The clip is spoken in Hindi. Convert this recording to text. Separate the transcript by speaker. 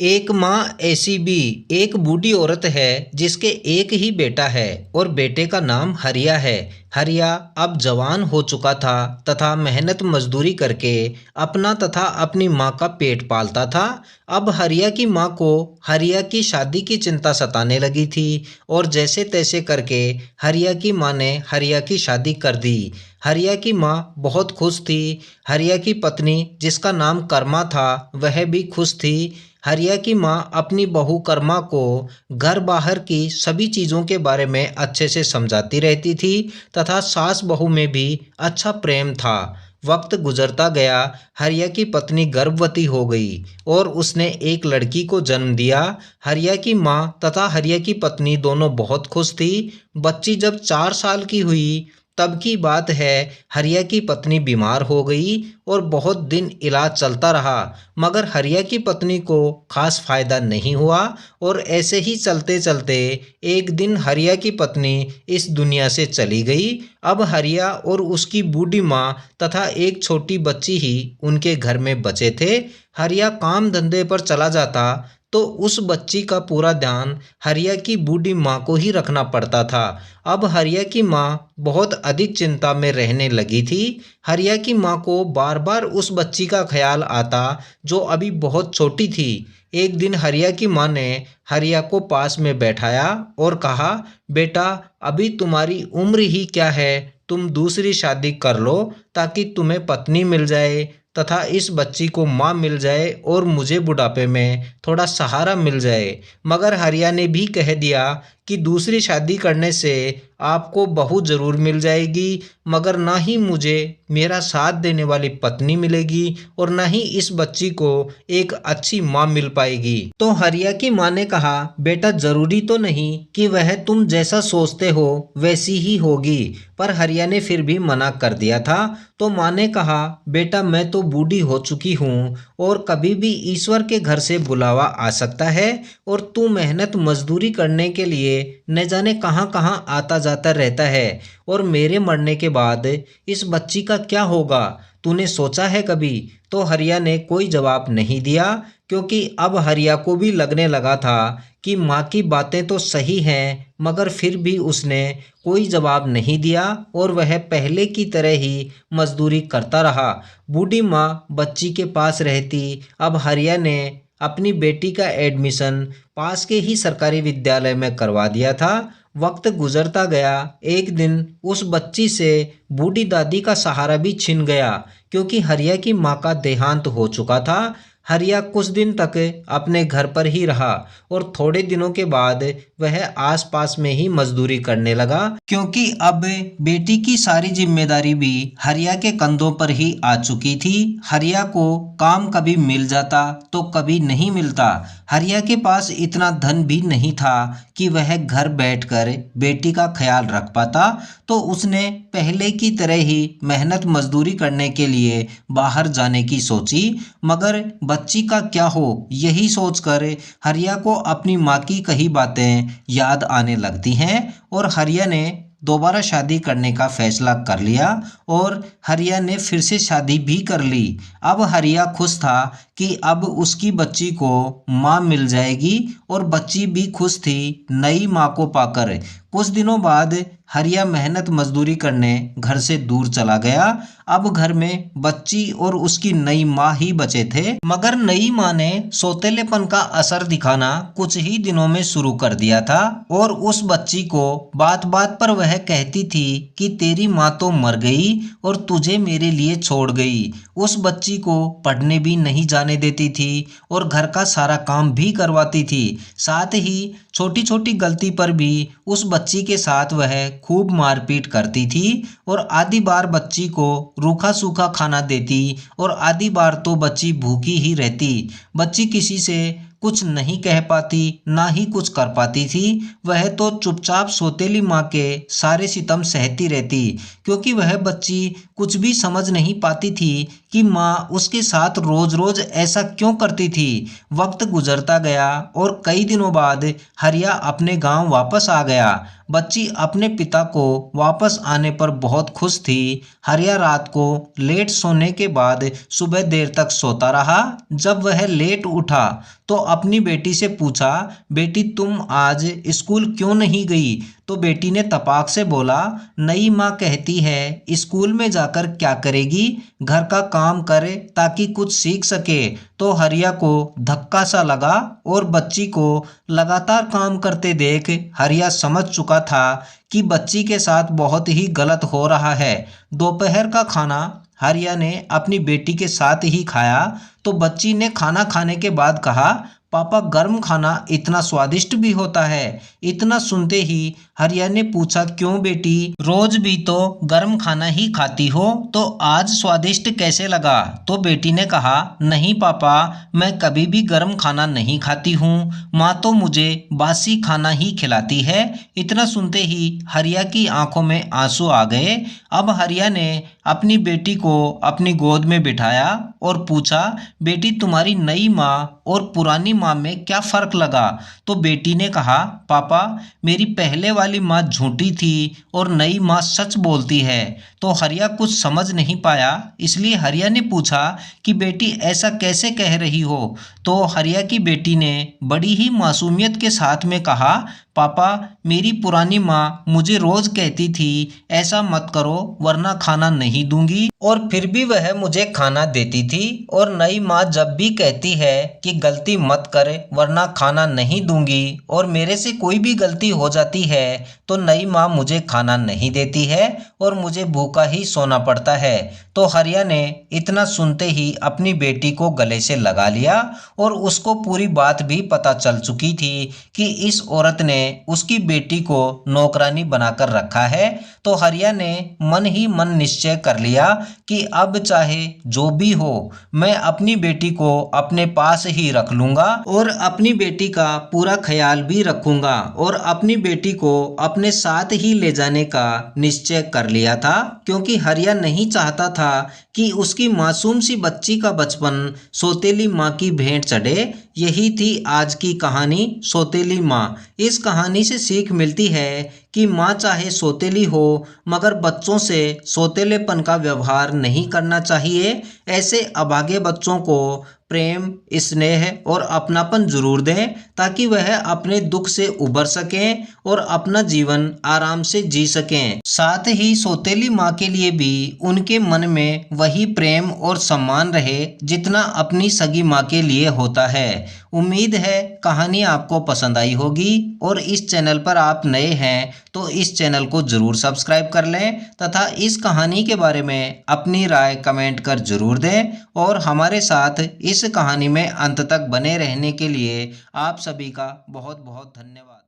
Speaker 1: एक माँ ऐसी भी एक बूढ़ी औरत है जिसके एक ही बेटा है और बेटे का नाम हरिया है। हरिया अब जवान हो चुका था तथा मेहनत मजदूरी करके अपना तथा अपनी माँ का पेट पालता था। अब हरिया की माँ को हरिया की शादी की चिंता सताने लगी थी और जैसे तैसे करके हरिया की माँ ने हरिया की शादी कर दी। हरिया की माँ बहुत खुश थी। हरिया की पत्नी जिसका नाम कर्मा था वह भी खुश थी। हरिया की माँ अपनी बहू कर्मा को घर बाहर की सभी चीज़ों के बारे में अच्छे से समझाती रहती थी तथा सास बहू में भी अच्छा प्रेम था। वक्त गुजरता गया। हरिया की पत्नी गर्भवती हो गई और उसने एक लड़की को जन्म दिया। हरिया की माँ तथा हरिया की पत्नी दोनों बहुत खुश थी। बच्ची जब 4 साल की हुई तब की बात है। हरिया की पत्नी बीमार हो गई और बहुत दिन इलाज चलता रहा मगर हरिया की पत्नी को खास फायदा नहीं हुआ और ऐसे ही चलते चलते एक दिन हरिया की पत्नी इस दुनिया से चली गई। अब हरिया और उसकी बूढ़ी माँ तथा एक छोटी बच्ची ही उनके घर में बचे थे। हरिया काम धंधे पर चला जाता तो उस बच्ची का पूरा ध्यान हरिया की बूढ़ी माँ को ही रखना पड़ता था। अब हरिया की माँ बहुत अधिक चिंता में रहने लगी थी। हरिया की माँ को बार बार उस बच्ची का ख्याल आता जो अभी बहुत छोटी थी। एक दिन हरिया की माँ ने हरिया को पास में बैठाया और कहा, बेटा अभी तुम्हारी उम्र ही क्या है, तुम दूसरी शादी कर लो ताकि तुम्हें पत्नी मिल जाए तथा इस बच्ची को माँ मिल जाए और मुझे बुढ़ापे में थोड़ा सहारा मिल जाए। मगर हरिया ने भी कह दिया कि दूसरी शादी करने से आपको बहू जरूर मिल जाएगी मगर ना ही मुझे मेरा साथ देने वाली पत्नी मिलेगी और ना ही इस बच्ची को एक अच्छी माँ मिल पाएगी। तो हरिया की माँ ने कहा, बेटा जरूरी तो नहीं कि वह तुम जैसा सोचते हो वैसी ही होगी। पर हरिया ने फिर भी मना कर दिया था। तो माँ ने कहा, बेटा मैं तो बूढ़ी हो चुकी हूँ और कभी भी ईश्वर के घर से बुलावा आ सकता है और तू मेहनत मजदूरी करने के लिए न जाने कहाँ कहाँ आता जाता रहता है और मेरे मरने के बाद इस बच्ची का क्या होगा, तूने सोचा है कभी? तो हरिया ने कोई जवाब नहीं दिया क्योंकि अब हरिया को भी लगने लगा था कि माँ की बातें तो सही हैं मगर फिर भी उसने कोई जवाब नहीं दिया और वह पहले की तरह ही मजदूरी करता रहा। बूढ़ी माँ बच्ची के पास रहती। अब हरिया ने अपनी बेटी का एडमिशन पास के ही सरकारी विद्यालय में करवा दिया था। वक्त गुजरता गया। एक दिन उस बच्ची से बूढ़ी दादी का सहारा भी छिन गया क्योंकि हरिया की माँ का देहांत हो चुका था। हरिया कुछ दिन तक अपने घर पर ही रहा और थोड़े दिनों के बाद वह आसपास में ही मजदूरी करने लगा क्योंकि अब बेटी की सारी जिम्मेदारी भी हरिया के कंधों पर ही आ चुकी थी। हरिया को काम कभी मिल जाता तो कभी नहीं मिलता। हरिया के पास इतना धन भी नहीं था कि वह घर बैठकर बेटी का ख्याल रख पाता। तो उसने पहले की तरह ही मेहनत मजदूरी करने के लिए बाहर जाने की सोची मगर बच्ची का क्या हो यही सोचकर हरिया को अपनी माँ की कही बातें याद आने लगती हैं और हरिया ने दोबारा शादी करने का फैसला कर लिया और हरिया ने फिर से शादी भी कर ली। अब हरिया खुश था कि अब उसकी बच्ची को माँ मिल जाएगी और बच्ची भी खुश थी नई माँ को पाकर। कुछ दिनों बाद हरिया मेहनत मजदूरी करने घर से दूर चला गया। अब घर में बच्ची और उसकी नई माँ ही बचे थे मगर नई माँ ने सौतेलेपन का असर दिखाना कुछ ही दिनों में शुरू कर दिया था और उस बच्ची को बात बात पर वह कहती थी कि तेरी माँ तो मर गई और तुझे मेरे लिए छोड़ गई। उस बच्ची को पढ़ने भी नहीं जाने देती थी और घर का सारा काम भी करवाती थी। साथ ही छोटी छोटी गलती पर भी उस बच्ची के साथ वह खूब मारपीट करती थी और आधी बार बच्ची को रूखा सूखा खाना देती और आधी बार तो बच्ची भूखी ही रहती। बच्ची किसी से कुछ नहीं कह पाती ना ही कुछ कर पाती थी। वह तो चुपचाप सौतेली माँ के सारे सितम सहती रहती क्योंकि वह बच्ची कुछ भी समझ नहीं पाती थी कि माँ उसके साथ रोज रोज ऐसा क्यों करती थी। वक्त गुजरता गया और कई दिनों बाद हरिया अपने गांव वापस आ गया। बच्ची अपने पिता को वापस आने पर बहुत खुश थी। हरिया रात को लेट सोने के बाद सुबह देर तक सोता रहा। जब वह लेट उठा तो अपनी बेटी से पूछा, बेटी तुम आज स्कूल क्यों नहीं गई? तो बेटी ने तपाक से बोला, नई माँ कहती है स्कूल में जाकर क्या करेगी, घर का काम करे ताकि कुछ सीख सके। तो हरिया को धक्का सा लगा और बच्ची को लगातार काम करते देख हरिया समझ चुका था कि बच्ची के साथ बहुत ही गलत हो रहा है। दोपहर का खाना हरिया ने अपनी बेटी के साथ ही खाया। तो बच्ची ने खाना खाने के बाद कहा, पापा गर्म खाना इतना स्वादिष्ट भी होता है। इतना सुनते ही हरिया ने पूछा, क्यों बेटी, रोज भी तो गर्म खाना ही खाती हो, तो आज स्वादिष्ट कैसे लगा? तो बेटी ने कहा, नहीं पापा, मैं कभी भी गर्म खाना नहीं खाती हूँ, माँ तो मुझे बासी खाना ही खिलाती है। इतना सुनते ही हरिया की आंखों में आंसू आ गए। अब हरिया ने अपनी बेटी को अपनी गोद में बिठाया और पूछा, बेटी तुम्हारी नई माँ और पुरानी माँ में क्या फर्क लगा? तो बेटी ने कहा, पापा मेरी पहले वाली माँ झूठी थी और नई माँ सच बोलती है। तो हरिया कुछ समझ नहीं पाया, इसलिए हरिया ने पूछा कि बेटी ऐसा कैसे कह रही हो? तो हरिया की बेटी ने बड़ी ही मासूमियत के साथ में कहा, पापा मेरी पुरानी माँ मुझे रोज कहती थी ऐसा मत करो वरना खाना नहीं दूंगी, और फिर भी वह मुझे खाना देती थी। और नई माँ जब भी कहती है कि गलती मत करे वरना खाना नहीं दूंगी और मेरे से कोई भी गलती हो जाती है तो नई माँ मुझे खाना नहीं देती है और मुझे भूखा ही सोना पड़ता है। तो हरिया ने इतना सुनते ही अपनी बेटी को गले से लगा लिया और उसको पूरी बात भी पता चल चुकी थी कि इस औरत ने उसकी बेटी को नौकरानी बनाकर रखा है। तो हरिया ने मन ही मन निश्चय कर लिया कि अब चाहे जो भी हो मैं अपनी बेटी को अपने पास ही रख लूंगा और अपनी बेटी का पूरा ख्याल भी रखूंगा, और अपनी बेटी को अपने साथ ही ले जाने का निश्चय कर लिया था, क्योंकि हरिया नहीं चाहता था कि उसकी मासूम सी बच्ची का बचपन सौतेली माँ की भेंट चढ़े। यही थी आज की कहानी सौतेली माँ। इस कहानी से सीख मिलती है कि माँ चाहे सौतेली हो मगर बच्चों से सौतेलेपन का व्यवहार नहीं करना चाहिए। ऐसे अभागे बच्चों को प्रेम, स्नेह और अपनापन जरूर दें ताकि वह अपने दुख से उबर सकें और अपना जीवन आराम से जी सकें। साथ ही सौतेली माँ के लिए भी उनके मन में वही प्रेम और सम्मान रहे जितना अपनी सगी माँ के लिए होता है। उम्मीद है कहानी आपको पसंद आई होगी, और इस चैनल पर आप नए हैं तो इस चैनल को ज़रूर सब्सक्राइब कर लें तथा इस कहानी के बारे में अपनी राय कमेंट कर ज़रूर दें, और हमारे साथ इस कहानी में अंत तक बने रहने के लिए आप सभी का बहुत बहुत धन्यवाद।